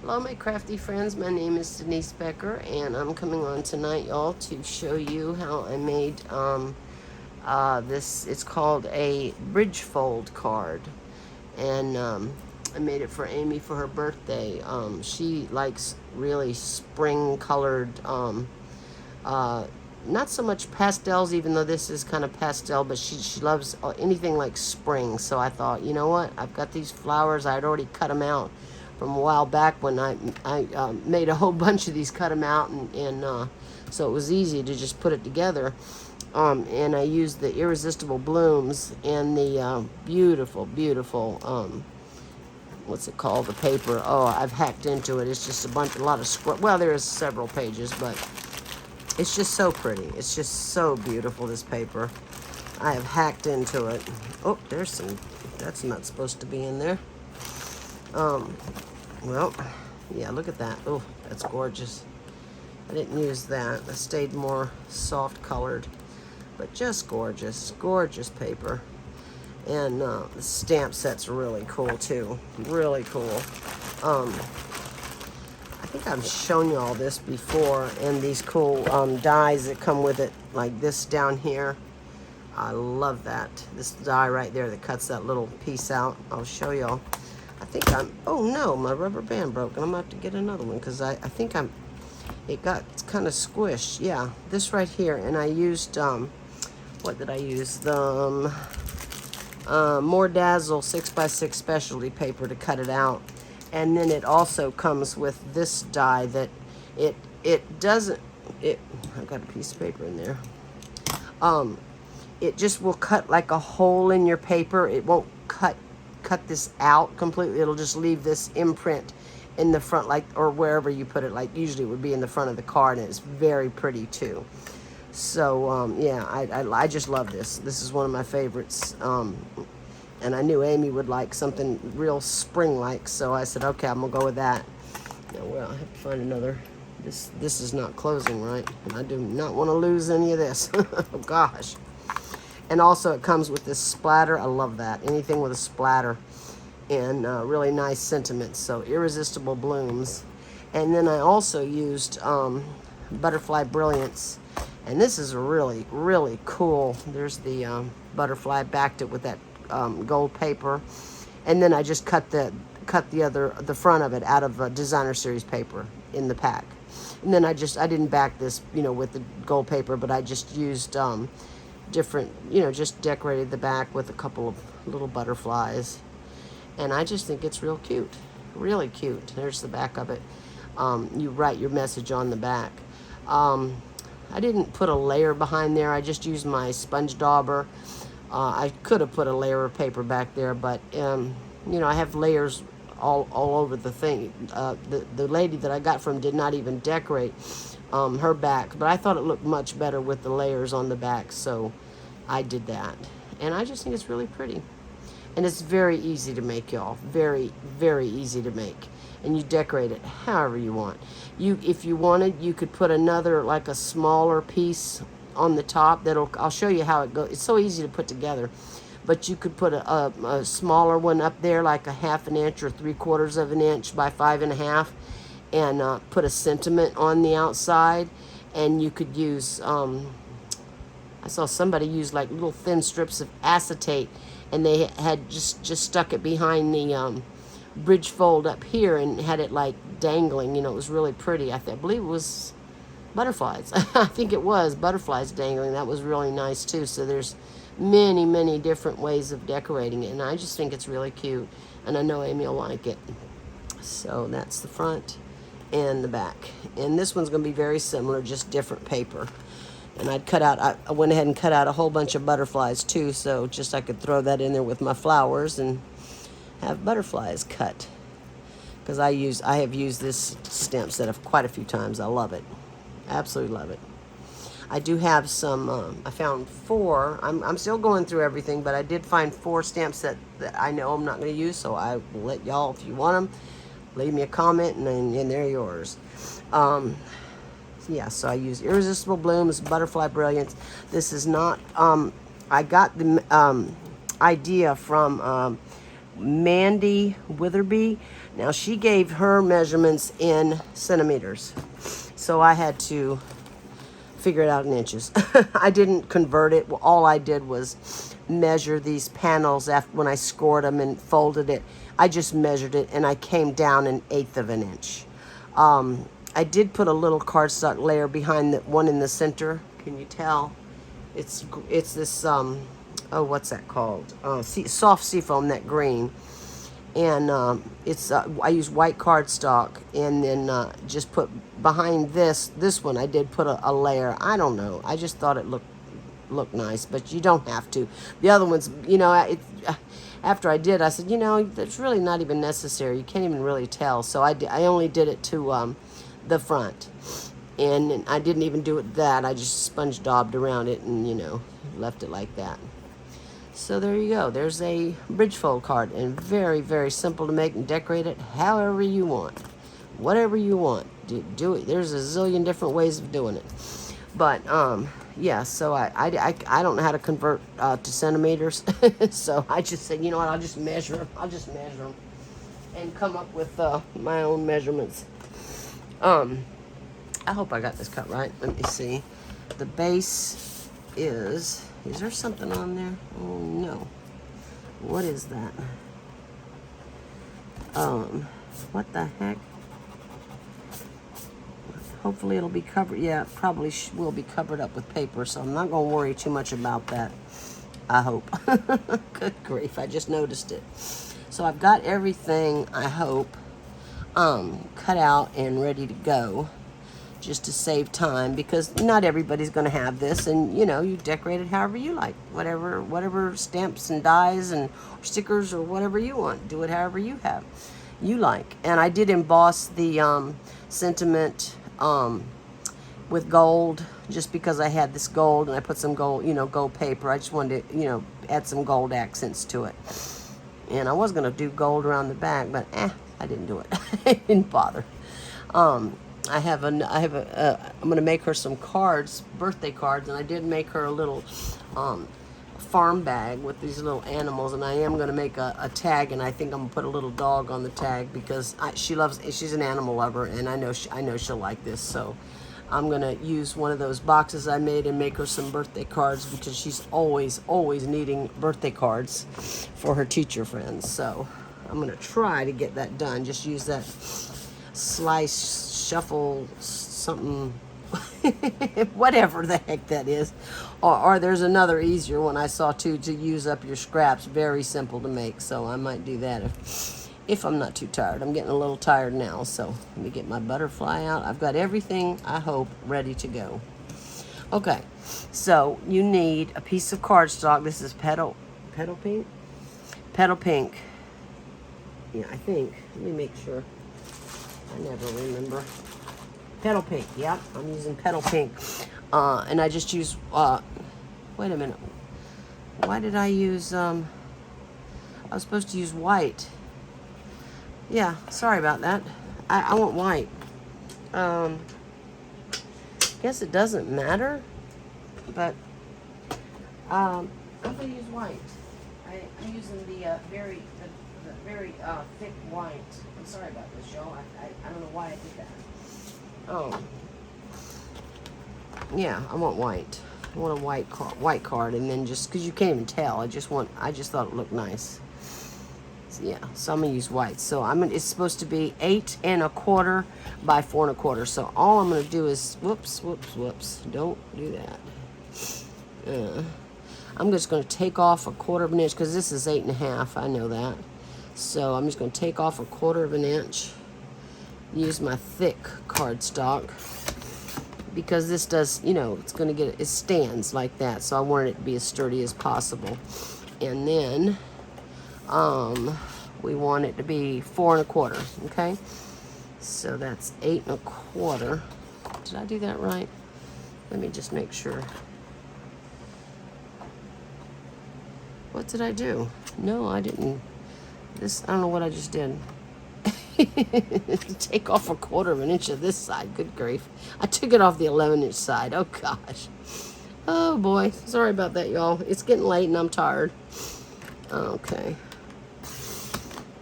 Hello my crafty friends, my name is Denise Becker and I'm coming on tonight, y'all, to show you how I made this. It's called a bridge fold card, and I made it for Amy for her birthday. She likes really spring colored, not so much pastels, even though this is kind of pastel, but she loves anything like spring. So I thought, you know what, I've got these flowers, I'd already cut them out from a while back when I made a whole bunch of these, cut them out, and so it was easy to just put it together. And I used the Irresistible Blooms and the beautiful, what's it called, the paper. Oh, I've hacked into it. It's just a lot of well, there's several pages, but it's just so pretty. It's just so beautiful, this paper. I have hacked into it. Oh, there's some, that's not supposed to be in there. Well, yeah, look at that. Oh, that's gorgeous. I didn't use that. I stayed more soft colored, but just gorgeous, gorgeous paper. And the stamp set's really cool too. Really cool. I think I've shown you all this before, and these cool dies that come with it, like this down here. I love that. This die right there that cuts that little piece out. I'll show y'all. I think oh no, my rubber band broke, and I'm gonna have to get another one because I think it got kind of squished. Yeah, this right here, and I used, what did I use? The More Dazzle 6x6 specialty paper to cut it out. And then it also comes with this die that it doesn't, I've got a piece of paper in there. It just will cut like a hole in your paper. It won't cut this out completely. It'll just leave this imprint in the front, like, or wherever you put it, like usually it would be in the front of the card, and it's very pretty too. So yeah, I just love this. This is one of my favorites. And I knew Amy would like something real spring-like, so I said, okay, I'm gonna go with that. Now, well, I have to find another. This is not closing right, and I do not want to lose any of this. Oh gosh. And also it comes with this splatter. I love that. Anything with a splatter, and really nice sentiments. So Irresistible Blooms. And then I also used Butterfly Brilliance. And this is really, really cool. There's the butterfly, backed it with that gold paper. And then I just cut the front of it out of designer series paper in the pack. And then I didn't back this, with the gold paper, but I just used different, just decorated the back with a couple of little butterflies. And I just think it's real cute, really cute. There's the back of it. You write your message on the back. I didn't put a layer behind there. I just used my sponge dauber. I could have put a layer of paper back there, but I have layers all over the thing. The lady that I got from did not even decorate her back, but I thought it looked much better with the layers on the back, so I did that. And I just think it's really pretty. And it's very easy to make, y'all. Very, very easy to make. And you decorate it however you want. If you wanted, you could put another, like a smaller piece on the top. I'll show you how it goes. It's so easy to put together. But you could put a smaller one up there, like a 1/2 inch or 3/4 of an inch by 5.5, and put a sentiment on the outside. And you could use, I saw somebody use like little thin strips of acetate, and they had just stuck it behind the bridge fold up here and had it like dangling. It was really pretty. I believe it was butterflies. I think it was butterflies dangling. That was really nice too. So there's many different ways of decorating it, and I just think it's really cute, and I know Amy will like it. So that's the front and the back, and this one's going to be very similar, just different paper. And I went ahead and cut out a whole bunch of butterflies too, so just I could throw that in there with my flowers and have butterflies cut. Because I have used this stamp set quite a few times. I love it. Absolutely love it. I do have some, I found 4. I'm still going through everything, but I did find 4 stamp sets that I know I'm not going to use, so I will let y'all, if you want them, leave me a comment, and they're yours. Yeah, so I use Irresistible Blooms Butterfly Brilliance. This is not, I got the idea from Mandy Witherby. Now she gave her measurements in centimeters, so I had to figure it out in inches. I didn't convert it. All I did was measure these panels after when I scored them and folded it. I just measured it and I came down 1/8 of an inch. I did put a little cardstock layer behind the one in the center. Can you tell? It's this oh, what's that called? Soft seafoam, that green. And I use white cardstock, and then just put behind this one. I did put a layer. I don't know. I just thought it looked nice, but you don't have to. The other ones, you know, after I did, I said, you know, that's really not even necessary. You can't even really tell. So I only did it to the front, and I didn't even do it that. I just sponge daubed around it, and you know, left it like that. So there you go. There's a bridge fold card, and very, very simple to make and decorate it however you want. Whatever you want. Do it. There's a zillion different ways of doing it. But, yeah, so I don't know how to convert to centimeters. So I just said, you know what, I'll just measure them. And come up with my own measurements. I hope I got this cut right. Let me see. The base is there something on there? Oh, no. What is that? What the heck? Hopefully it'll be covered. Yeah, it probably will be covered up with paper, so I'm not going to worry too much about that. I hope. Good grief, I just noticed it. So I've got everything, I hope, cut out and ready to go, just to save time, because not everybody's going to have this, and you know, you decorate it however you like, whatever stamps and dies and stickers or whatever you want, do it however you like. And I did emboss the sentiment with gold, just because I had this gold, and I put some gold, you know, gold paper. I just wanted to, you know, add some gold accents to it. And I was going to do gold around the back, but I didn't do it. I didn't bother. I'm going to make her some cards, birthday cards, and I did make her a little farm bag with these little animals, and I am going to make a tag, and I think I'm going to put a little dog on the tag, because she's an animal lover, and I know she'll like this. So I'm going to use one of those boxes I made and make her some birthday cards, because she's always needing birthday cards for her teacher friends. So I'm going to try to get that done. Just use that slice, shuffle, something, whatever the heck that is. Or there's another easier one I saw too, to use up your scraps. Very simple to make, so I might do that if I'm not too tired. I'm getting a little tired now, so let me get my butterfly out. I've got everything, I hope, ready to go. Okay, so you need a piece of cardstock. This is petal pink? Petal pink. Yeah, I think. Let me make sure. I never remember. Petal pink, yep, I'm using petal pink. And I just use, wait a minute. Why did I use, I was supposed to use white. Yeah, sorry about that. I want white. Guess it doesn't matter, but I'm gonna use white. I'm using the very thick white. I'm sorry about this, y'all. I don't know why I did that. Oh, yeah, I want white. I want a white card, and then just because you can't even tell, I just thought it looked nice. So, yeah, so I'm gonna use white. So it's supposed to be 8 1/4 by 4 1/4. So all I'm gonna do is whoops. Don't do that. I'm just gonna take off 1/4 of an inch, because this is 8 1/2. I know that. So I'm just gonna take off 1/4 of an inch. Use my thick cardstock, because this does, you know, it stands like that, so I wanted it to be as sturdy as possible. And then we want it to be 4 1/4. Okay, so that's 8 1/4. Did I do that right? Let me just make sure. What did I do? No, I didn't. I don't know what I just did. Take off 1/4 of an inch of this side. Good grief. I took it off the 11-inch side. Oh gosh. Oh boy. Sorry about that, y'all. It's getting late and I'm tired. Okay.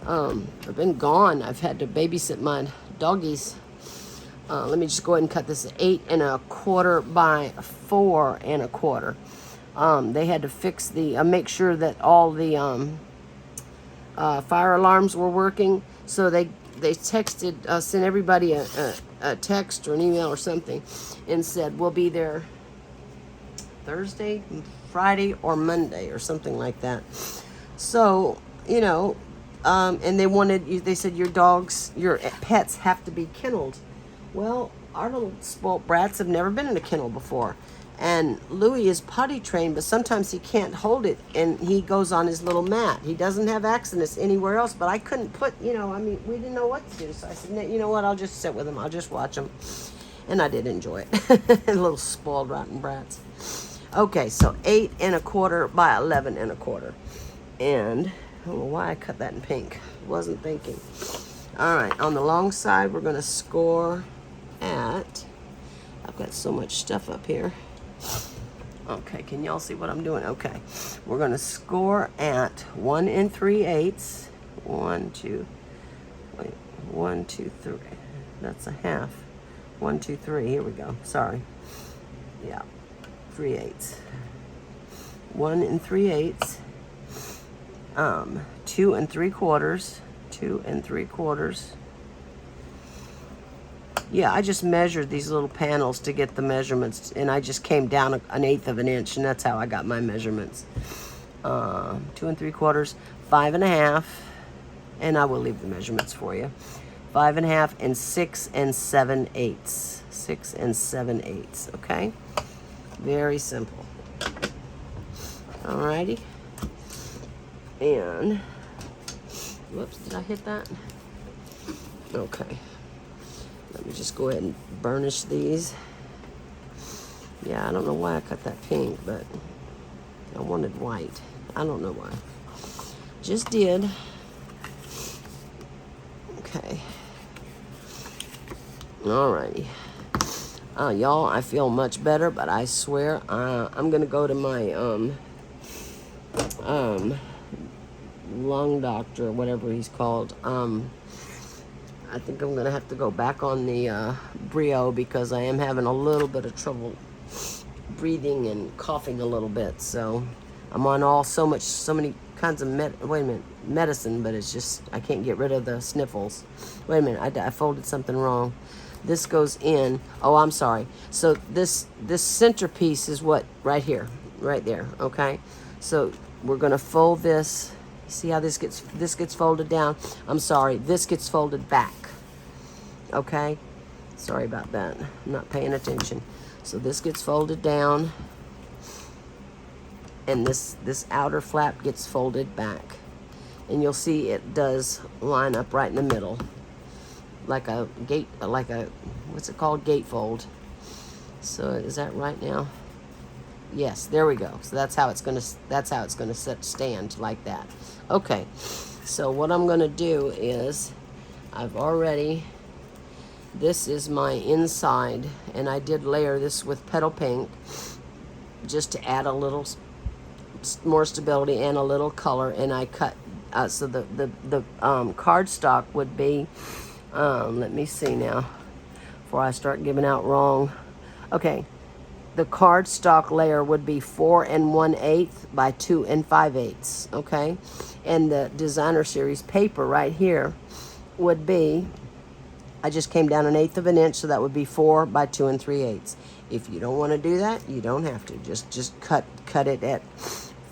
I've been gone. I've had to babysit my doggies. Let me just go ahead and cut this 8 1/4 by 4 1/4. They had to fix the, make sure that all the fire alarms were working. So they texted, sent everybody a text or an email or something, and said we'll be there Thursday, Friday, or Monday or something like that. So, you know, and they wanted you. They said your dogs, your pets have to be kenneled. Well, our little spoilt brats have never been in a kennel before. And Louis is potty trained, but sometimes he can't hold it, and he goes on his little mat. He doesn't have access anywhere else, but I couldn't put, you know, I mean, we didn't know what to do. So I said, you know what, I'll just sit with him. I'll just watch him. And I did enjoy it. Little spoiled rotten brats. Okay, so 8 1/4 by 11 1/4. And I don't know why I cut that in pink. Wasn't thinking. All right, on the long side, we're going to score at, I've got so much stuff up here. Okay, can y'all see what I'm doing? Okay, we're going to score at 1 3/8. 1, 2, wait, 1, 2, 3. That's a half. 1, 2, 3. Here we go. Sorry. Yeah, 3/8. 1 3/8. 2 3/4. 2 3/4. Yeah, I just measured these little panels to get the measurements, and I just came down 1/8 of an inch, and that's how I got my measurements. 2 3/4, 5 1/2, and I will leave the measurements for you. 5 1/2 and 6 7/8. 6 7/8. Okay, very simple. Alrighty, and whoops, did I hit that? Okay. Let me just go ahead and burnish these. Yeah, I don't know why I cut that pink, but I wanted white. I don't know why. Just did. Okay. Alrighty. Y'all, I feel much better, but I swear I'm gonna go to my lung doctor, whatever he's called. I think I'm going to have to go back on the Brio, because I am having a little bit of trouble breathing and coughing a little bit. So I'm on so many kinds of medicine, but it's just, I can't get rid of the sniffles. Wait a minute, I folded something wrong. This goes in. Oh, I'm sorry. So this centerpiece is what, right here, right there, okay? So we're going to fold this. See how this gets folded down? I'm sorry, this gets folded back. Okay? Sorry about that. I'm not paying attention. So this gets folded down, and this outer flap gets folded back. And you'll see it does line up right in the middle. Like a gate, what's it called? Gatefold. So is that right now? Yes, there we go. So that's how it's gonna stand, like that. Okay, so what I'm gonna do is, this is my inside, and I did layer this with petal pink just to add a little more stability and a little color. And I cut so the cardstock would be, let me see now before I start giving out wrong. Okay. The cardstock layer would be 4 1/8 by 2 5/8, okay? And the designer series paper right here would be, I just came down 1/8 of an inch, so that would be 4 by 2 3/8. If you don't want to do that, you don't have to. Just cut it at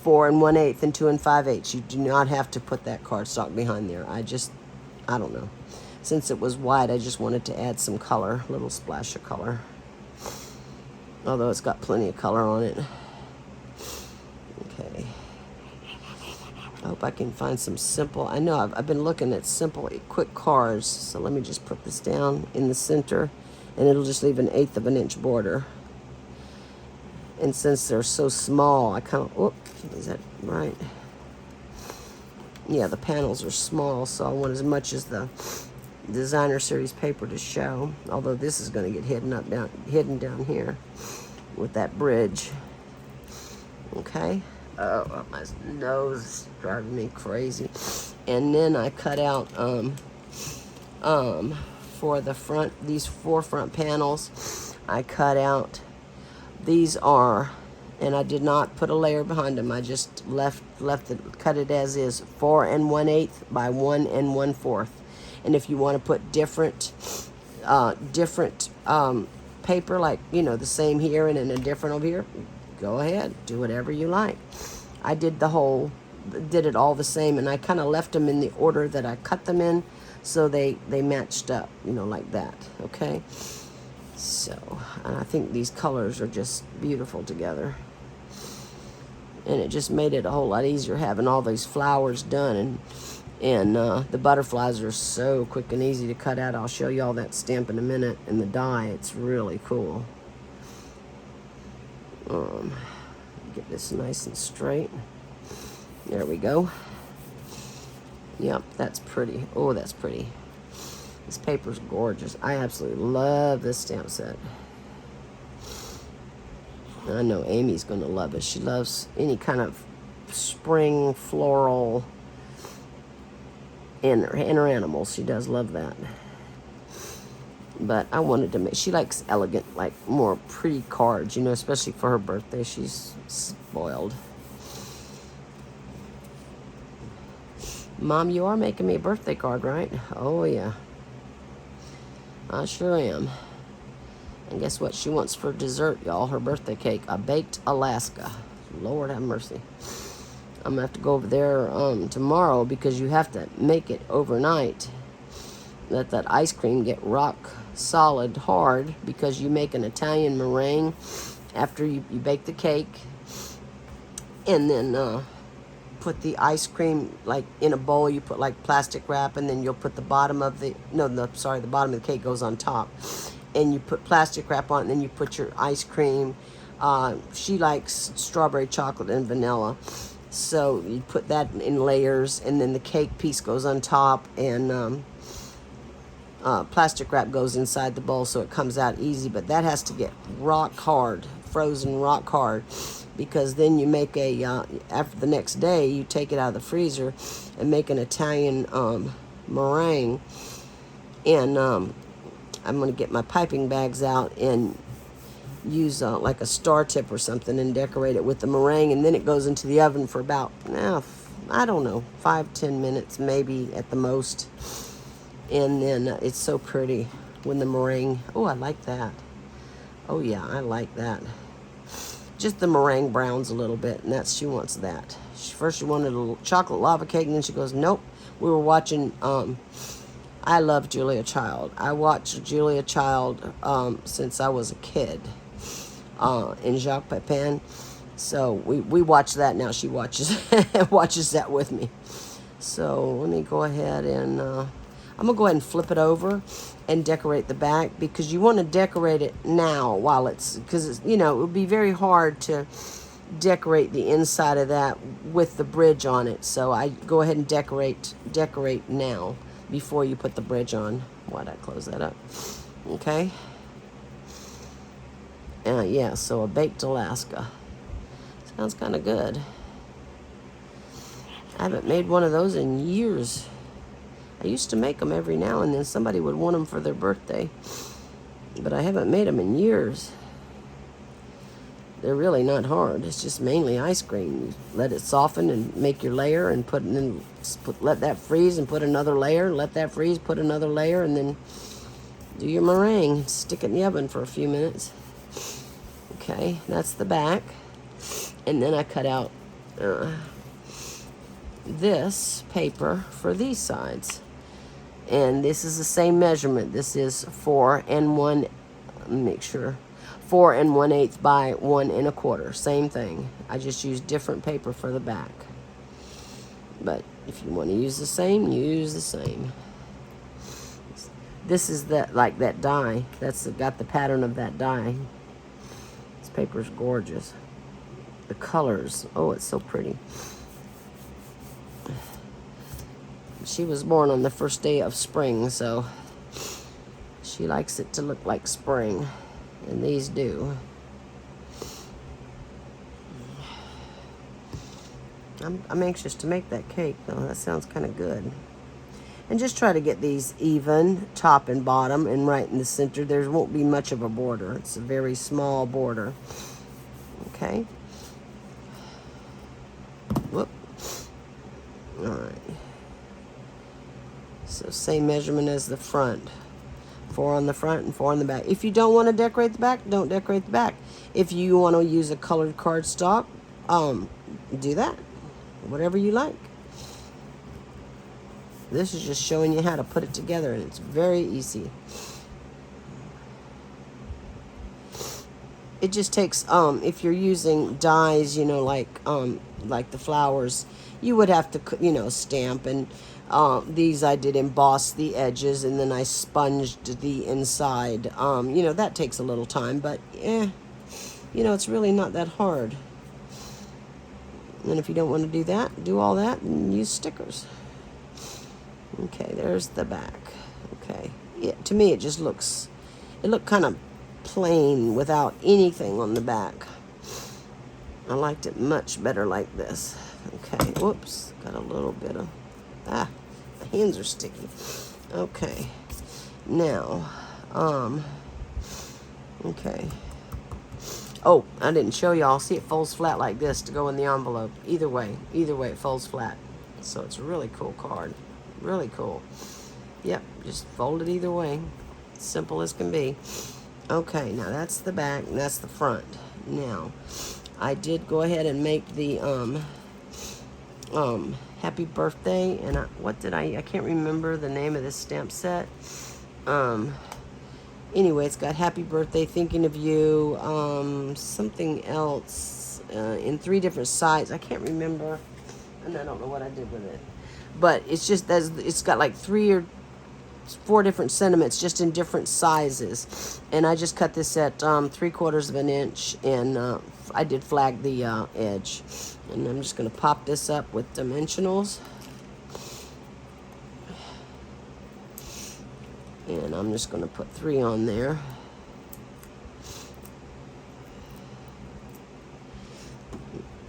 4 1/8 and 2 5/8. You do not have to put that cardstock behind there. I don't know. Since it was white, I just wanted to add some color, a little splash of color. Although it's got plenty of color on it. Okay. I hope I can find some simple, I know I've been looking at simple, quick cards. So let me just put this down in the center, and it'll just leave 1/8 of an inch border. And since they're so small, I kind of, whoop, is that right? Yeah, the panels are small, so I want as much as the designer series paper to show, although this is going to get hidden down here with that bridge. Okay. Oh, my nose is driving me crazy. And then I cut out for the front, these 4 front panels, I cut out, these are, and I did not put a layer behind them. I just left it, cut it as is, 4 1/8 by 1 1/4. And if you want to put different paper, like, you know, the same here and then a different over here, go ahead, do whatever you like. I did it all the same, and I kind of left them in the order that I cut them in, so they matched up, you know, like that. Okay, so and I think these colors are just beautiful together, and it just made it a whole lot easier having all these flowers done, and the butterflies are so quick and easy to cut out. I'll show you all that stamp in a minute, and the die, it's really cool. Get this nice and straight. There we go. Yep, that's pretty. Oh, that's pretty. This paper's gorgeous. I absolutely love this stamp set. I know Amy's going to love it. She loves any kind of spring floral in her animals. She does love that. But I wanted to make, she likes elegant, like more pretty cards, you know, especially for her birthday. She's spoiled. Mom, you are making me a birthday card, right? Oh, yeah. I sure am. And guess what she wants for dessert, y'all? Her birthday cake. A baked Alaska. Lord have mercy. I'm going to have to go over there tomorrow, because you have to make it overnight. Let that ice cream get rock solid hard, because you make an Italian meringue after you bake the cake. And then put the ice cream like in a bowl. You put like plastic wrap, and then you'll put the bottom of the the bottom of the cake goes on top, and you put plastic wrap on it, and then you put your ice cream. She likes strawberry, chocolate, and vanilla, so you put that in layers, and then the cake piece goes on top, and plastic wrap goes inside the bowl, so it comes out easy. But that has to get rock hard, frozen rock hard, because then you make after the next day, you take it out of the freezer and make an Italian meringue. And I'm going to get my piping bags out and use like a star tip or something and decorate it with the meringue. And then it goes into the oven for about, I don't know, 5-10 minutes maybe at the most. And then it's so pretty when the meringue, oh, I like that. Oh, yeah, I like that. Just the meringue browns a little bit, and she wants that. First she wanted a chocolate lava cake, and then she goes, nope. We were watching, I love Julia Child. I watched Julia Child since I was a kid in Jacques Pepin. So we watch that now. She watches watches that with me. So let me go ahead and I'm going to go ahead and flip it over and decorate the back, because you want to decorate it now while because you know, it would be very hard to decorate the inside of that with the bridge on it. So I go ahead and decorate now before you put the bridge on. Why'd I close that up? Okay. Yeah, so a baked Alaska. Sounds kind of good. I haven't made one of those in years. I used to make them every now and then. Somebody would want them for their birthday. But I haven't made them in years. They're really not hard. It's just mainly ice cream. You let it soften and make your layer, and let that freeze and put another layer. Let that freeze, put another layer, and then do your meringue. Stick it in the oven for a few minutes. Okay, that's the back. And then I cut out this paper for these sides. And this is the same measurement. This is 4 1/8 by 1 1/4. Same thing. I just use different paper for the back. But if you want to use the same, use the same. This is that die. That's got the pattern of that die. This paper is gorgeous. The colors, oh, it's so pretty. She was born on the first day of spring, so she likes it to look like spring, and these do. I'm anxious to make that cake, though. That sounds kind of good. And just try to get these even, top and bottom, and right in the center. There won't be much of a border. It's a very small border. Okay. Whoop. All right. So same measurement as the front. 4 on the front and 4 on the back. If you don't want to decorate the back, don't decorate the back. If you want to use a colored cardstock, do that. Whatever you like. This is just showing you how to put it together, and it's very easy. It just takes, if you're using dies, you know, like the flowers, you would have to, you know, stamp. And these I did emboss the edges, and then I sponged the inside. You know, that takes a little time, but you know, it's really not that hard. And if you don't want to do that, do all that and use stickers. Okay, there's the back. Okay, yeah, to me it just looks, it looked kind of plain without anything on the back. I liked it much better like this. Okay, whoops, got a little bit of, my hands are sticky. Okay, now, okay. Oh, I didn't show y'all. See, it folds flat like this to go in the envelope. Either way it folds flat. So it's a really cool card. Really cool. Yep, just fold it either way. Simple as can be. Okay, now that's the back and that's the front. Now, I did go ahead and make the happy birthday, and what did I can't remember the name of this stamp set. Anyway, it's got happy birthday, thinking of you, something else in 3 different sizes. I can't remember, and I don't know what I did with it. But it's just, it's got like 3 or 4 different sentiments just in different sizes. And I just cut this at 3/4 of an inch, and I did flag the edge. And I'm just going to pop this up with dimensionals. And I'm just going to put 3 on there.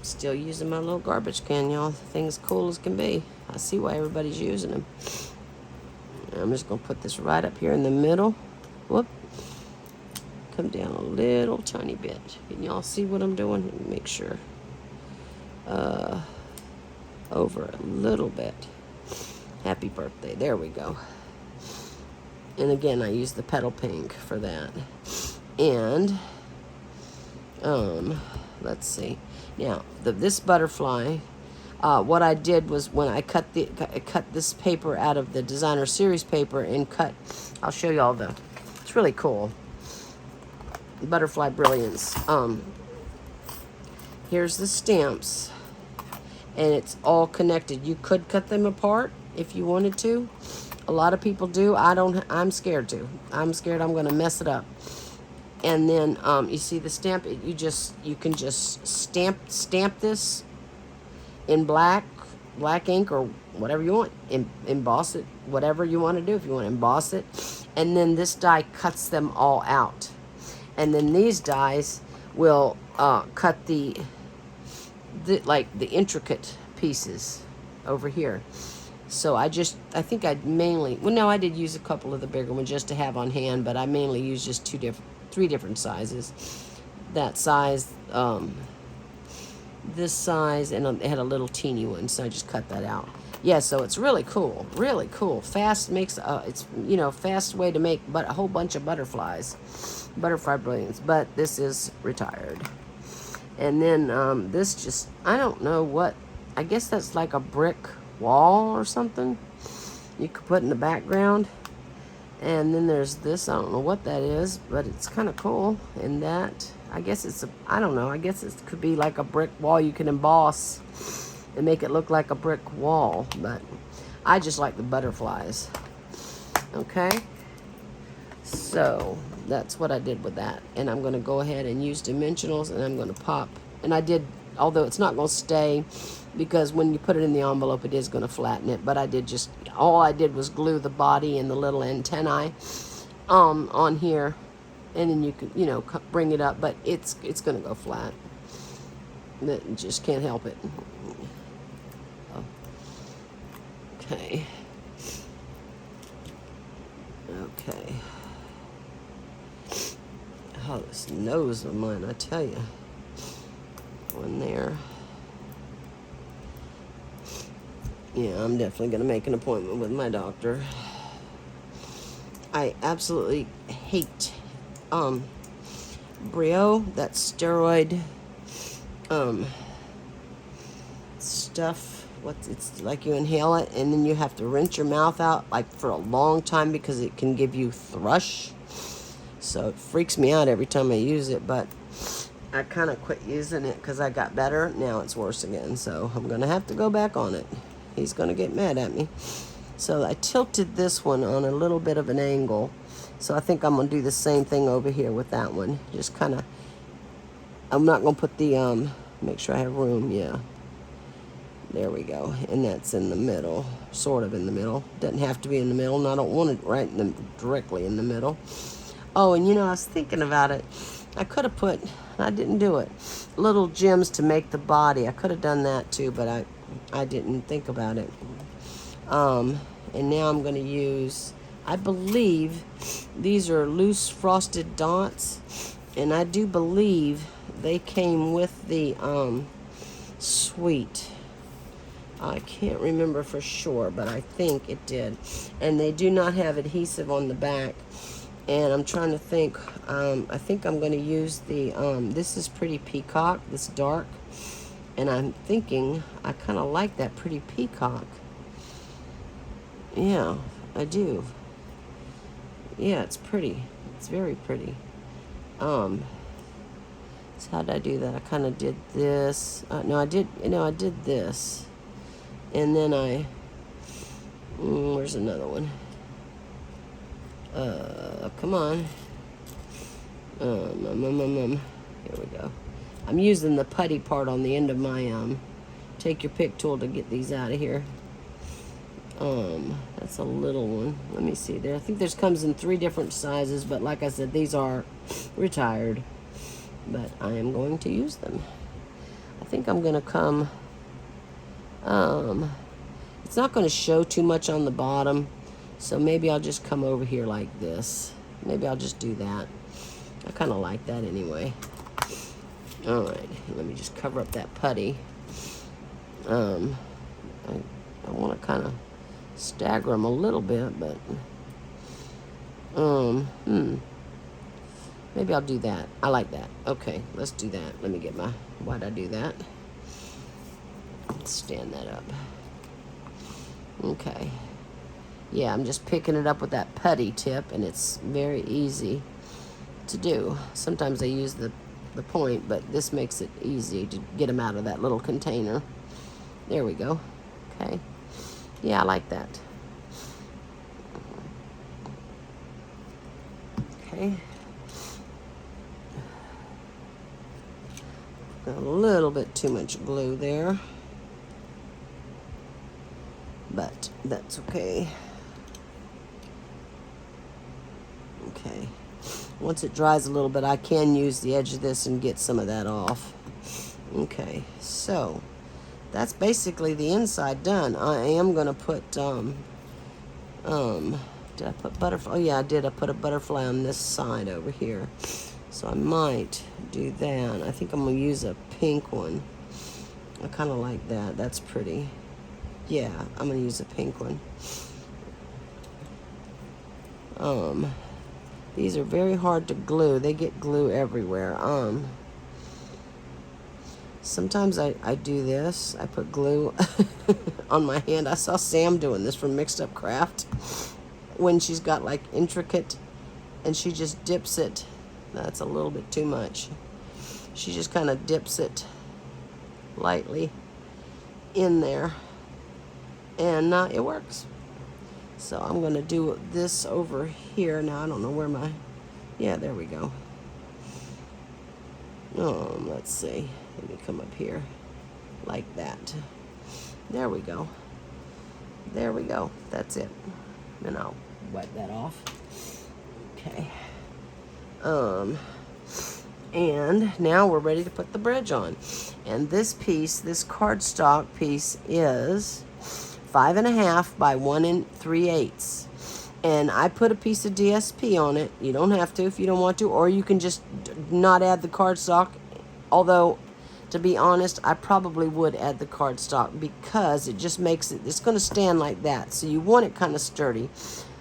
Still using my little garbage can, y'all. Things cool as can be. I see why everybody's using them. I'm just going to put this right up here in the middle. Whoop. Come down a little tiny bit. Can y'all see what I'm doing? Let me make sure. Over a little bit. Happy birthday. There we go. And again, I use the petal pink for that. And, let's see. Now, this butterfly, what I did was when I cut this paper out of the designer series paper and cut, I'll show you all it's really cool. Butterfly Brilliance. Here's the stamps, and it's all connected. You could cut them apart if you wanted to. A lot of people do. I'm scared to. I'm scared I'm going to mess it up. And then you see the stamp. You can just stamp this in black ink or whatever you want. Emboss it, whatever you want to do. If you want to emboss it, and then this die cuts them all out. And then these dies will cut the intricate pieces over here. So I think I mainly, well, no, I did use a couple of the bigger ones just to have on hand, but I mainly used just 3 different sizes. That size, this size, and it had a little teeny one, so I just cut that out. Yeah, so it's really cool, really cool. Fast makes, it's, you know, fast way to make a whole bunch of butterflies. Butterfly Brilliance, but this is retired. And then this just, I don't know what, I guess that's like a brick wall or something you could put in the background. And then there's this, I don't know what that is, but it's kind of cool. And that, I guess it's I don't know, I guess it could be like a brick wall you can emboss and make it look like a brick wall. But I just like the butterflies. Okay, so that's what I did with that. And I'm going to go ahead and use dimensionals, and I'm going to pop. And I did, although it's not going to stay, because when you put it in the envelope, it is going to flatten it. But all I did was glue the body and the little antennae on here, and then you can, you know, bring it up. But it's going to go flat. You just can't help it. Okay. Okay. Oh, this nose of mine, I tell you. One there. Yeah, I'm definitely going to make an appointment with my doctor. I absolutely hate Brio, that steroid stuff. It's like you inhale it and then you have to rinse your mouth out like for a long time because it can give you thrush. So it freaks me out every time I use it, but I kind of quit using it because I got better. Now it's worse again, so I'm going to have to go back on it. He's going to get mad at me. So I tilted this one on a little bit of an angle. So I think I'm going to do the same thing over here with that one. Just kind of, I'm not going to put the, make sure I have room, yeah. There we go. And that's in the middle, sort of in the middle. Doesn't have to be in the middle, and I don't want it right in the, directly in the middle. Oh, and you know, I was thinking about it. I could have put, I didn't do it, little gems to make the body. I could have done that too, but I didn't think about it. And now I'm going to use, I believe these are loose frosted dots, and I do believe they came with the sweet. I can't remember for sure, but I think it did. And they do not have adhesive on the back. And I'm trying to think, I think I'm going to use the, this is Pretty Peacock, this dark. And I'm thinking, I kind of like that Pretty Peacock. Yeah, I do. Yeah, it's pretty. It's very pretty. So how did I do that? I kind of did this. No, I did this. And then where's another one? Come on. Here we go. I'm using the putty part on the end of my, take your pick tool to get these out of here. That's a little one. Let me see there. I think this comes in 3 different sizes, but like I said, these are retired. But I am going to use them. I think I'm going to come, it's not going to show too much on the bottom, so maybe I'll just come over here like this. Maybe I'll just do that. I kind of like that anyway. Alright, let me just cover up that putty. I want to kind of stagger them a little bit, but maybe I'll do that. I like that. Okay, let's do that. Let me get my, why'd I do that? Let's stand that up. Okay. Yeah, I'm just picking it up with that putty tip, and it's very easy to do. Sometimes I use the point, but this makes it easy to get them out of that little container. There we go. Okay. Yeah, I like that. Okay. Got a little bit too much glue there, but that's okay. Okay. Once it dries a little bit, I can use the edge of this and get some of that off. Okay, so that's basically the inside done. I am going to put, did I put butterfly? Oh, yeah, I did. I put a butterfly on this side over here. So I might do that. I think I'm going to use a pink one. I kind of like that. That's pretty. Yeah, I'm going to use a pink one. These are very hard to glue. They get glue everywhere. Sometimes I do this. I put glue on my hand. I saw Sam doing this from Mixed Up Craft when she's got like intricate, and she just dips it. That's a little bit too much. She just kind of dips it lightly in there, and it works. So I'm going to do this over here. Now I don't know where my, yeah, there we go. Let's see. Let me come up here like that. There we go. There we go. That's it. Then I'll wipe that off. Okay. And now we're ready to put the bridge on. And this piece, this cardstock piece, is 5.5 by 1 3/8. And I put a piece of DSP on it. You don't have to if you don't want to, or you can just not add the cardstock. Although, to be honest, I probably would add the cardstock because it just makes it, it's going to stand like that. So you want it kind of sturdy.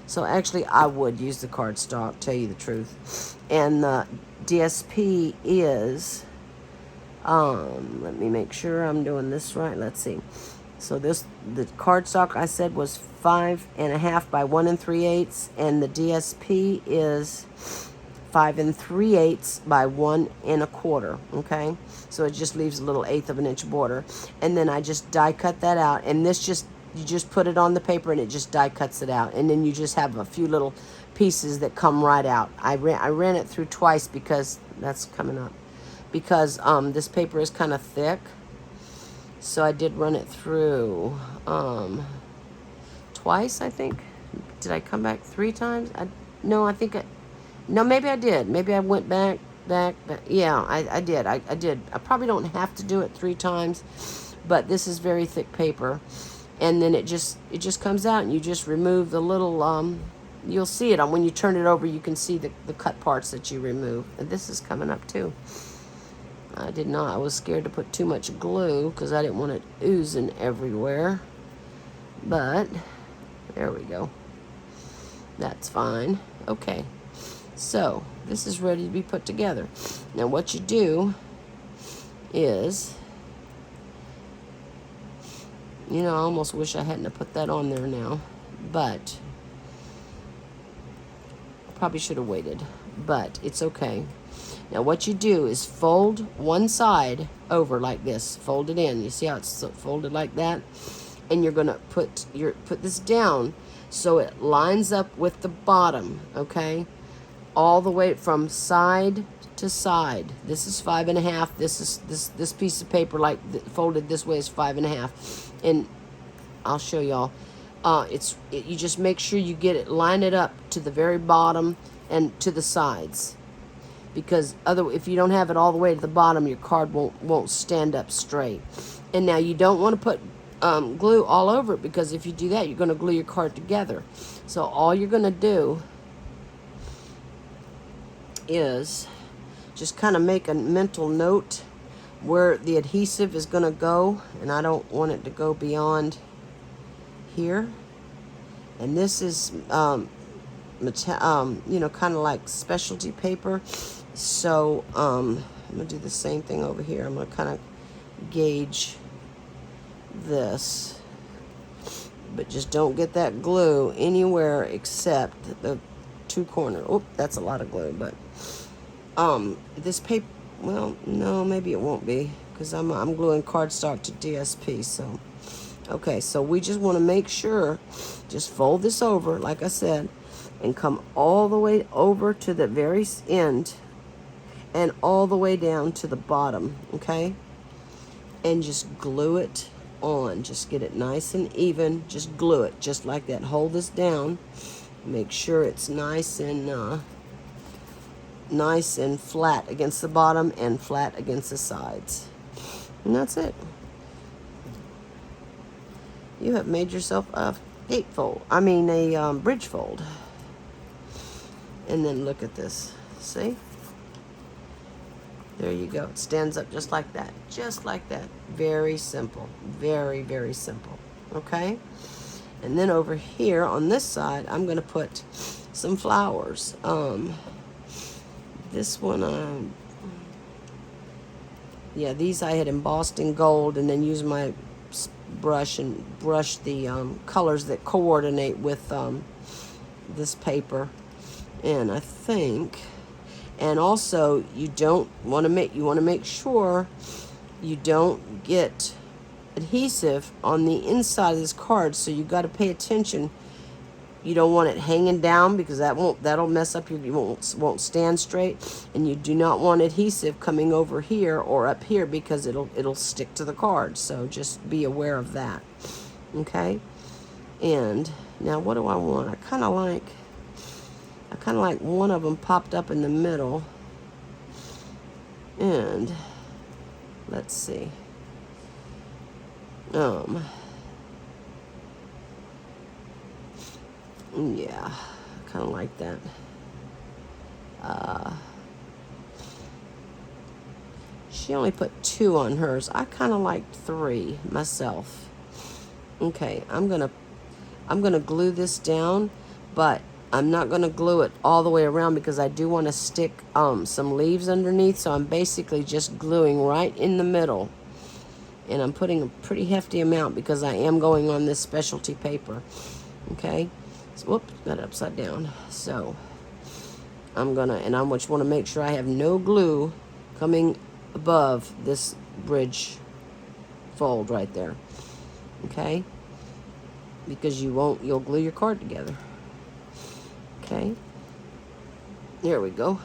So actually, I would use the cardstock, tell you the truth. And the DSP is, let me make sure I'm doing this right. Let's see. So this, the cardstock I said was 5.5 by 1 3/8, and the DSP is 5 3/8 by 1 1/4. Okay, so it just leaves a little 1/8 of an inch border, and then I just die cut that out. And this just, you just put it on the paper and it just die cuts it out, and then you just have a few little pieces that come right out. I ran it through twice because that's coming up because this paper is kind of thick. So I did run it through twice, I think. Did I come back 3 times? No, I think no, maybe I did. Maybe I went back. Yeah, I did. I did. I probably don't have to do it 3 times, but this is very thick paper. And then it just comes out, and you just remove the little, you'll see it on when you turn it over, you can see the cut parts that you remove. And this is coming up too. I did not. I was scared to put too much glue because I didn't want it oozing everywhere. But there we go. That's fine. Okay. So this is ready to be put together. Now what you do is, you know, I almost wish I hadn't have put that on there now, but probably should have waited, but it's okay. Now what you do is fold one side over like this. Fold it in. You see how it's folded like that? And you're gonna put this down so it lines up with the bottom, okay? All the way from side to side. This is 5.5. This piece of paper like folded this way is 5.5. And I'll show y'all. You just make sure you get it, line it up to the very bottom and to the sides. Because if you don't have it all the way to the bottom, your card won't stand up straight. And now you don't want to put glue all over it, because if you do that, you're going to glue your card together. So all you're going to do is just kind of make a mental note where the adhesive is going to go, and I don't want it to go beyond here. And this is you know, kind of like specialty paper. So I'm gonna do the same thing over here. I'm gonna kind of gauge this, but just don't get that glue anywhere except the 2 corners. Oh, that's a lot of glue. But this paper, well, no, maybe it won't be, because I'm gluing cardstock to DSP. So okay, so we just want to make sure, just fold this over like I said, and come all the way over to the very end and all the way down to the bottom, okay? And just glue it on. Just get it nice and even. Just glue it just like that. Hold this down. Make sure it's nice and flat against the bottom and flat against the sides. And that's it. You have made yourself a gatefold. I mean a bridge fold. And then look at this. See? There you go. It stands up just like that. Just like that. Very simple. Very, very simple. Okay? And then over here on this side, I'm going to put some flowers. This one, yeah, these I had embossed in gold, and then used my brush and brush the colors that coordinate with this paper. And I think, and also you want to make sure you don't get adhesive on the inside of this card, so you got to pay attention. You don't want it hanging down, because that'll mess up you won't stand straight. And you do not want adhesive coming over here or up here, because it'll stick to the card. So just be aware of that. Okay? And now what do I want? I kind of like one of them popped up in the middle. And let's see. Yeah, kind of like that. She only put 2 on hers. I kind of liked 3 myself. Okay, I'm gonna glue this down, but I'm not gonna glue it all the way around because I do want to stick some leaves underneath. So I'm basically just gluing right in the middle, and I'm putting a pretty hefty amount because I am going on this specialty paper. Okay, so, whoops, got it upside down. So I'm gonna, and I just want to make sure I have no glue coming above this bridge fold right there. Okay, because you'll glue your card together. Okay, there we go.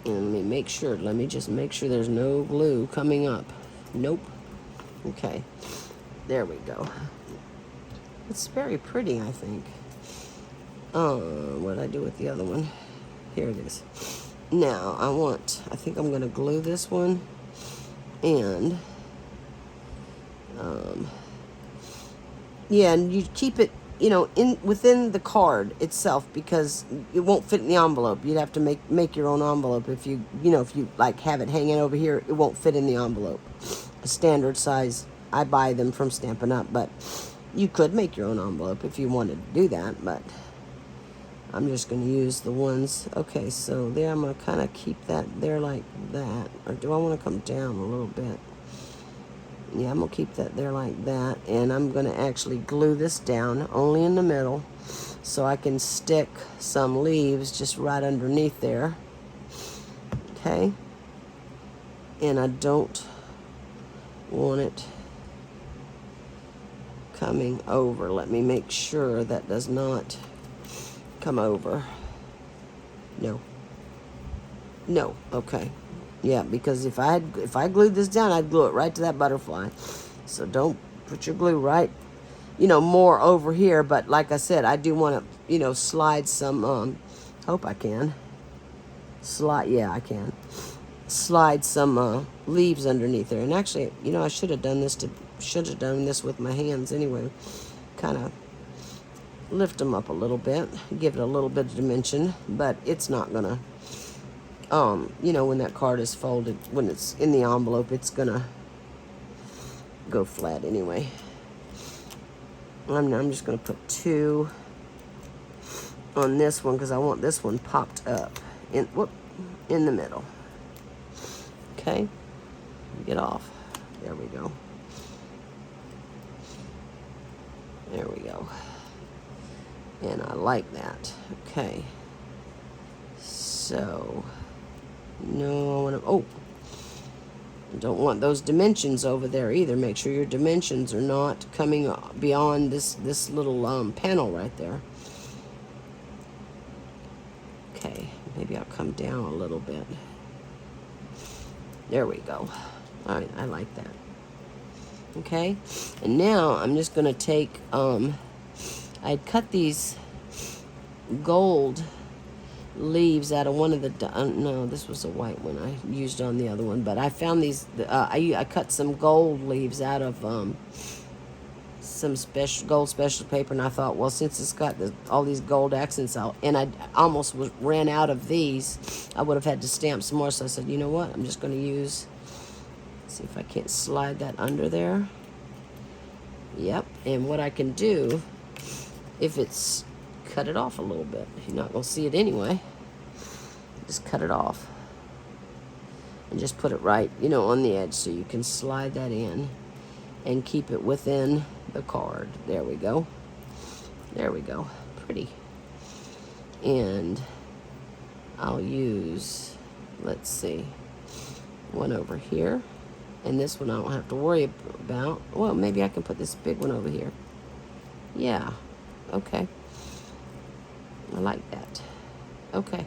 And let me just make sure there's no glue coming up. Nope. Okay, there we go. It's very pretty, I think. What did I do with the other one? Here it is. Now, I think I'm going to glue this one, and, yeah, and you keep it, within the card itself because it won't fit in the envelope. You'd have to make your own envelope. If you like have it hanging over here, it won't fit in the envelope. A standard size, I buy them from Stampin' Up, but you could make your own envelope if you wanted to do that, but I'm just going to use the ones. Okay, so there, I'm going to kind of keep that there like that. Or do I want to come down a little bit? Yeah, I'm going to keep that there like that. And I'm going to actually glue this down only in the middle so I can stick some leaves just right underneath there. Okay? And I don't want it coming over. Let me make sure that does not come over. No. Okay. Yeah, because if I glued this down, I'd glue it right to that butterfly. So don't put your glue right, more over here. But like I said, I do want to, slide some. Hope I can. Yeah, I can. Slide some leaves underneath there. And actually, I should have done this with my hands anyway. Kind of lift them up a little bit, give it a little bit of dimension, but it's not gonna, when that card is folded, when it's in the envelope, it's gonna go flat anyway. I'm just gonna put 2 on this one because I want this one popped up in the middle. Okay, get off. There we go. There we go. And I like that. Okay. So, no, I don't want those dimensions over there either. Make sure your dimensions are not coming beyond this little panel right there. Okay, maybe I'll come down a little bit. There we go. All right, I like that. Okay, and now I'm just going to take, I'd cut these gold leaves out of one of the, no, this was a white one I used on the other one, but I found these, I cut some gold leaves out of some gold special paper, and I thought, well, since it's got all these gold accents out, and I almost ran out of these, I would have had to stamp some more, so I said, you know what, I'm just going to use, see if I can't slide that under there. Yep, and what I can do, if it's cut it off a little bit, you're not going to see it anyway, just cut it off and just put it right, on the edge, so you can slide that in and keep it within the card. There we go. There we go. Pretty. And I'll use, let's see, one over here. And this one I don't have to worry about. Well, maybe I can put this big one over here. Yeah. Okay. I like that. Okay.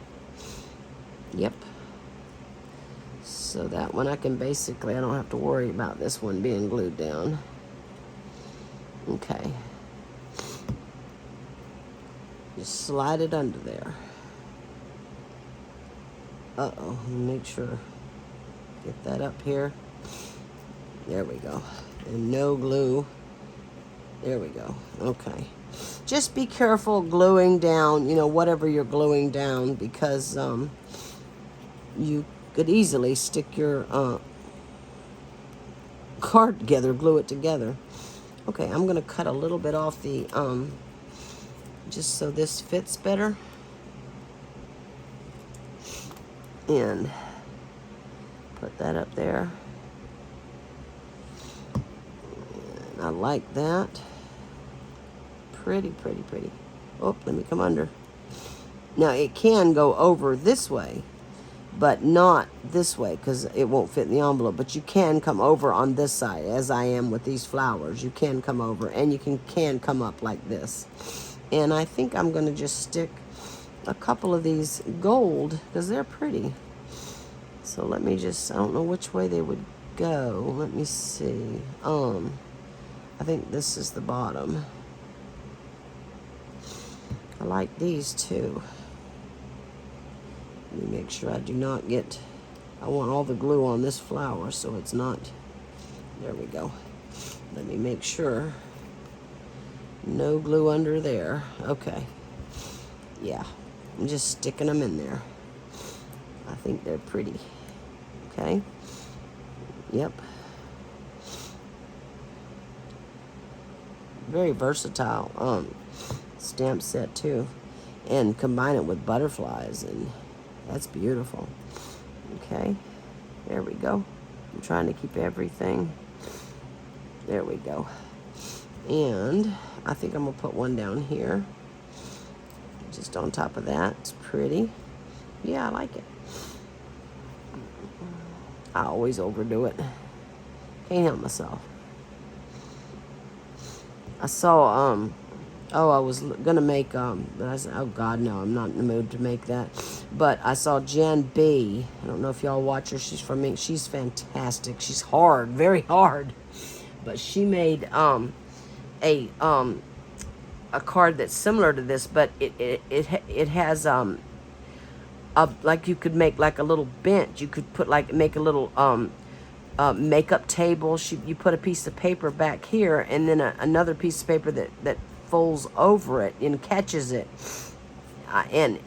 Yep. So that one I can basically, I don't have to worry about this one being glued down. Okay. Just slide it under there. Uh-oh. Make sure. Get that up here. There we go. And no glue. There we go. Okay. Just be careful gluing down, you know, whatever you're gluing down, because you could easily stick your card together, glue it together. Okay, I'm gonna cut a little bit off the, just so this fits better. And put that up there. And I like that. Pretty, pretty, pretty. Oh, let me come under. Now it can go over this way, but not this way because it won't fit in the envelope. But you can come over on this side, as I am with these flowers. You can come over, and you can come up like this. And I think I'm going to just stick a couple of these gold because they're pretty. So let me just, I don't know which way they would go. Let me see. I think this is the bottom. I like these too. Let me make sure I do not get, I want all the glue on this flower so it's not, there we go. Let me make sure. No glue under there. Okay. Yeah, I'm just sticking them in there. I think they're pretty. Okay. Yep. Very versatile stamp set too. And combine it with butterflies, and that's beautiful. Okay. There we go. I'm trying to keep everything. There we go. And I think I'm going to put one down here. Just on top of that. It's pretty. Yeah, I like it. I always overdo it. Can't help myself. I saw, I was gonna make, but I said, oh God, no, I'm not in the mood to make that. But I saw Jan B. I don't know if y'all watch her. She's from me. She's fantastic. She's hard, very hard. But she made, a card that's similar to this, but it has, like you could make like a little bench. You could put make a little makeup table. You put a piece of paper back here, and then another piece of paper that folds over it and catches it. And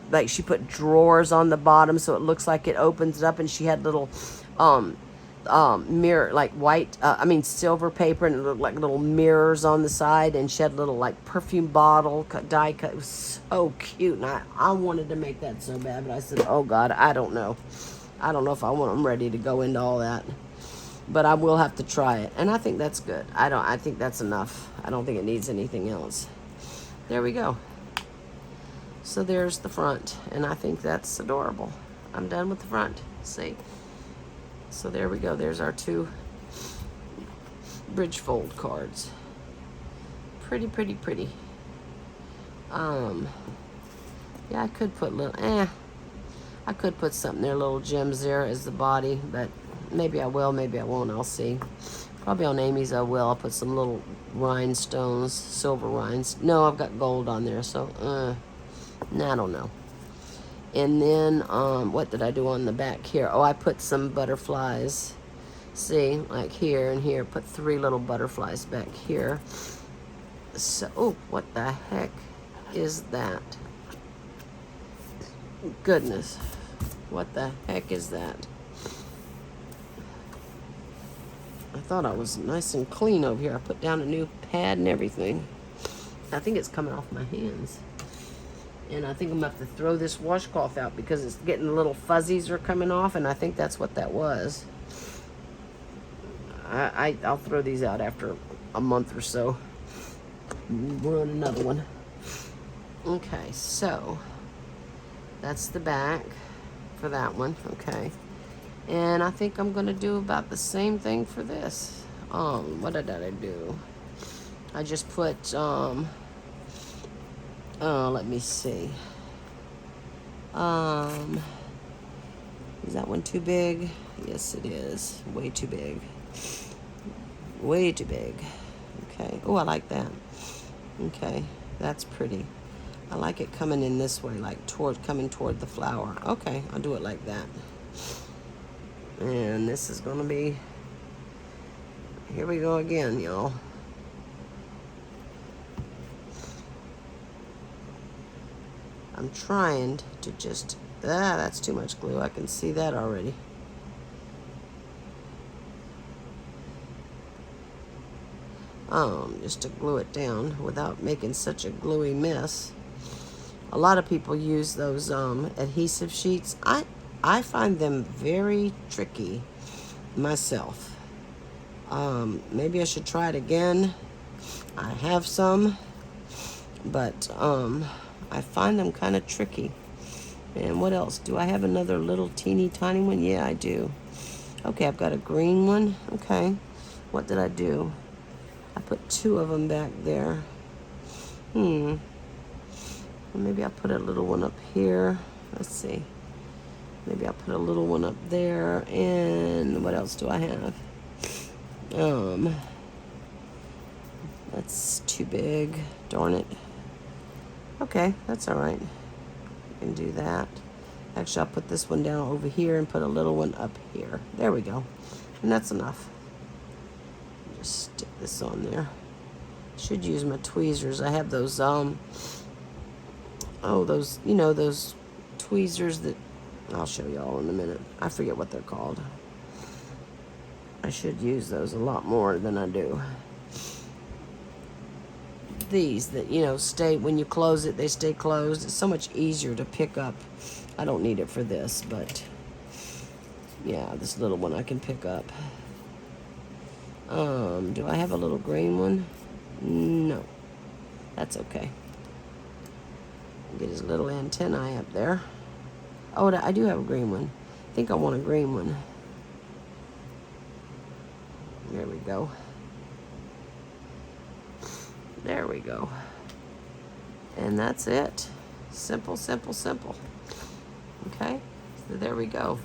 like she put drawers on the bottom so it looks like it opens it up. And she had little mirror, like white, silver paper, and it looked like little mirrors on the side, and she had little like perfume bottle die cut. It was so cute, and I wanted to make that so bad, but I said, oh God, I don't know if I'm ready to go into all that, but I will have to try it. And I think that's good. I think that's enough. I don't think it needs anything else. There we go. So there's the front, and I think that's adorable. I'm done with the front. See? So there we go. There's our two bridge fold cards. Pretty, pretty, pretty. Yeah, I could put I could put something there, little gems there as the body, but maybe I will, maybe I won't. I'll see. Probably on Amy's I will. I'll put some little rhinestones, silver rhinestones. No, I've got gold on there, so I don't know. And then, what did I do on the back here? Oh, I put some butterflies. See, like here and here. Put 3 little butterflies back here. So, oh, what the heck is that? Goodness. What the heck is that? I thought I was nice and clean over here. I put down a new pad and everything. I think it's coming off my hands. And I think I'm going to have to throw this washcloth out because it's getting the little fuzzies are coming off, and I think that's what that was. I'll throw these out after a month or so. We're on another one. Okay, so that's the back for that one. Okay. And I think I'm going to do about the same thing for this. What did I do? I just put, let me see. Is that one too big? Yes, it is. Way too big. Way too big. Okay. Oh, I like that. Okay. That's pretty. I like it coming in this way, like coming toward the flower. Okay, I'll do it like that. And this is gonna be, here we go again, y'all. I'm trying to just, that's too much glue. I can see that already. Just to glue it down without making such a gluey mess. A lot of people use those adhesive sheets. I find them very tricky myself. Maybe I should try it again. I have some, but I find them kind of tricky. And what else? Do I have another little teeny tiny one? Yeah, I do. Okay, I've got a green one. Okay, what did I do? I put 2 of them back there. Maybe I'll put a little one up here. Let's see. Maybe I'll put a little one up there. And what else do I have? That's too big. Darn it. Okay, that's all right. I can do that. Actually, I'll put this one down over here and put a little one up here. There we go. And that's enough. Just stick this on there. Should use my tweezers. I have those those, you know, those tweezers that I'll show y'all in a minute. I forget what they're called. I should use those a lot more than I do. These that, you know, stay, when you close it, they stay closed. It's so much easier to pick up. I don't need it for this, but yeah, this little one I can pick up. Do I have a little green one? No. That's okay. Get his little antennae up there. Oh, I do have a green one. I think I want a green one. There we go. There we go. And that's it. Simple, simple, simple. Okay, so there we go.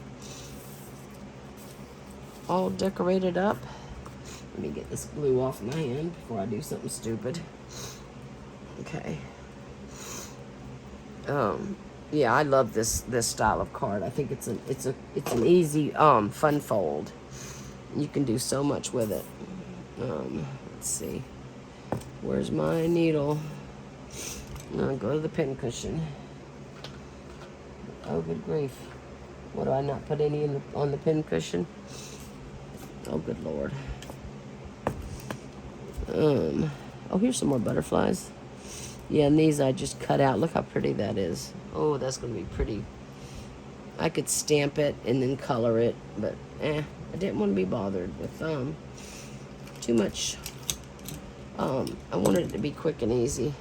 All decorated up. Let me get this glue off my hand before I do something stupid. Okay. Yeah, I love this style of card. I think it's an easy fun fold. You can do so much with it. Let's see. Where's my needle? I'll go to the pin cushion. Oh, good grief. What, do I not put any on the pin cushion? Oh, good Lord. Oh, here's some more butterflies. Yeah, and these I just cut out. Look how pretty that is. Oh, that's going to be pretty. I could stamp it and then color it, but I didn't want to be bothered with too much. I wanted it to be quick and easy.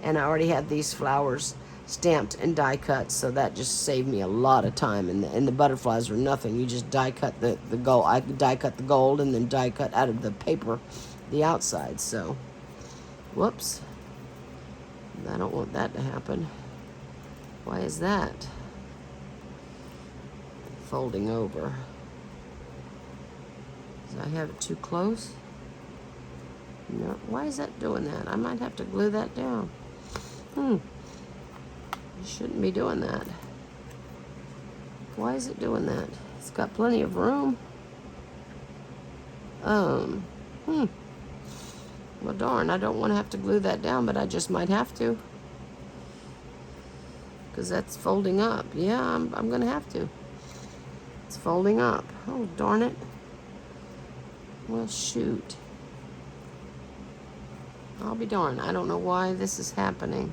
And I already had these flowers stamped and die cut, so that just saved me a lot of time. And the butterflies were nothing. You just die cut the gold. I die cut the gold and then die cut out of the paper the outside. So, whoops. I don't want that to happen. Why is that? Folding over. Did I have it too close? No. Why is that doing that? I might have to glue that down. You shouldn't be doing that. Why is it doing that? It's got plenty of room. Well, darn, I don't want to have to glue that down, but I just might have to. Because that's folding up. Yeah, I'm going to have to. It's folding up. Oh, darn it. Well, shoot. I'll be darned. I don't know why this is happening.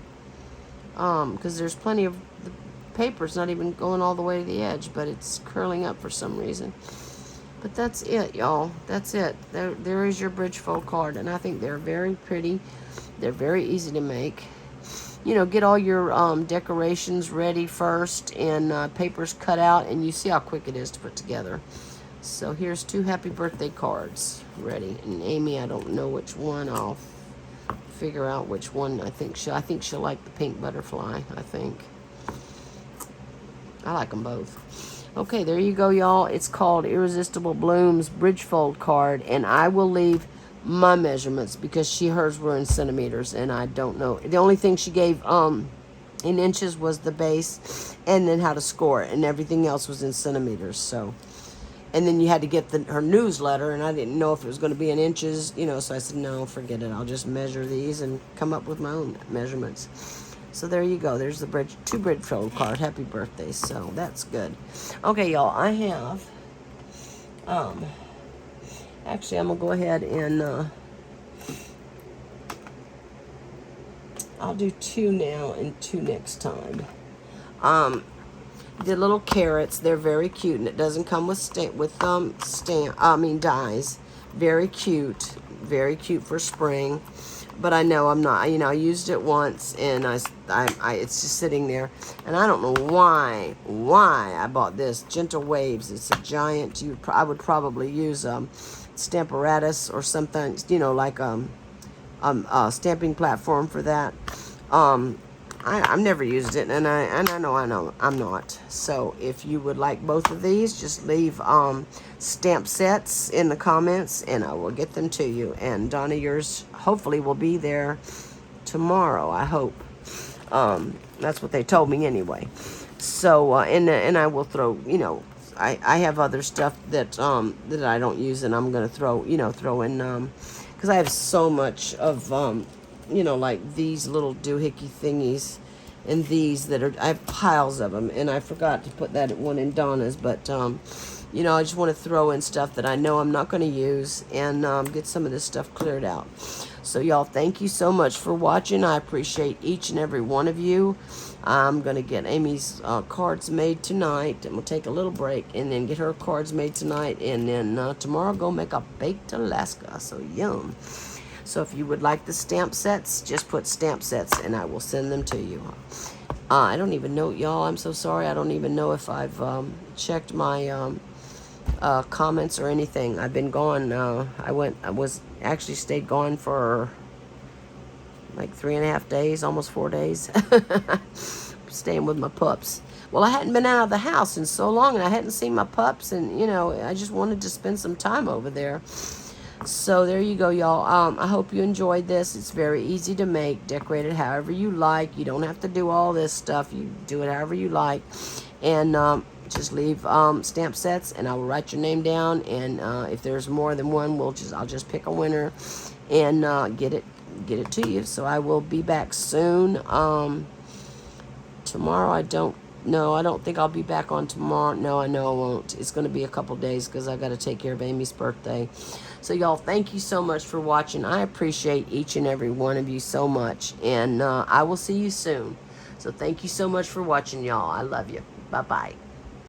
Because there's plenty of, the paper's not even going all the way to the edge, but it's curling up for some reason. But that's it, y'all. That's it. There is your bridge fold card, and I think they're very pretty. They're very easy to make. You know, get all your decorations ready first, and papers cut out, and you see how quick it is to put together. So here's 2 happy birthday cards ready. And Amy, I don't know which one. I'll figure out which one. I think she'll like the pink butterfly. I think I like them both. Okay, there you go, y'all. It's called Irresistible Blooms Bridge Fold card, and I will leave my measurements because hers were in centimeters, and I don't know. The only thing she gave in inches was the base, and then how to score it, and everything else was in centimeters. So, and then you had to get her newsletter, and I didn't know if it was going to be in inches, you know. So I said, no, forget it. I'll just measure these and come up with my own measurements. So there you go. There's the bridge, 2 Bridgefold card. Happy birthday. So that's good. Okay, y'all. I have, actually, I'm going to go ahead and, I'll do 2 now and 2 next time. The little carrots, they're very cute, and it doesn't come with dies. Very cute for spring. But I know I'm not, I used it once, and it's just sitting there, and I don't know why I bought this. Gentle Waves. It's a giant. I would probably use Stamparatus or something, like a stamping platform for that. I've never used it, and I know I'm not. So if you would like both of these, just leave stamp sets in the comments, and I will get them to you. And Donna, yours hopefully will be there tomorrow. I hope. That's what they told me anyway. So and I will throw. I have other stuff that I don't use, and I'm gonna throw in because I have so much of like these little doohickey thingies, and these that I have piles of them, and I forgot to put that one in Donna's, but I just want to throw in stuff that I know I'm not going to use, and get some of this stuff cleared out. So y'all, thank you so much for watching. I appreciate each and every one of you. I'm going to get Amy's cards made tonight, and we'll take a little break and then get her cards made tonight, and then tomorrow go make a baked Alaska. So yum. So if you would like the stamp sets, just put stamp sets, and I will send them to you. I don't even know, y'all. I'm so sorry. I don't even know if I've checked my comments or anything. I've been gone. I was actually stayed gone for like 3.5 days, almost 4 days. Staying with my pups. Well, I hadn't been out of the house in so long, and I hadn't seen my pups, and I just wanted to spend some time over there. So there you go, y'all. I hope you enjoyed this. It's very easy to make. Decorate it however you like. You don't have to do all this stuff. You do it however you like. And just leave stamp sets, and I will write your name down. And if there's more than one, I'll just pick a winner and get it to you. So I will be back soon. Tomorrow, I don't think I'll be back on tomorrow. No, I know I won't. It's going to be a couple days because I got to take care of Amy's birthday. So y'all, thank you so much for watching. I appreciate each and every one of you so much, and I will see you soon. So thank you so much for watching, y'all. I love you. Bye-bye.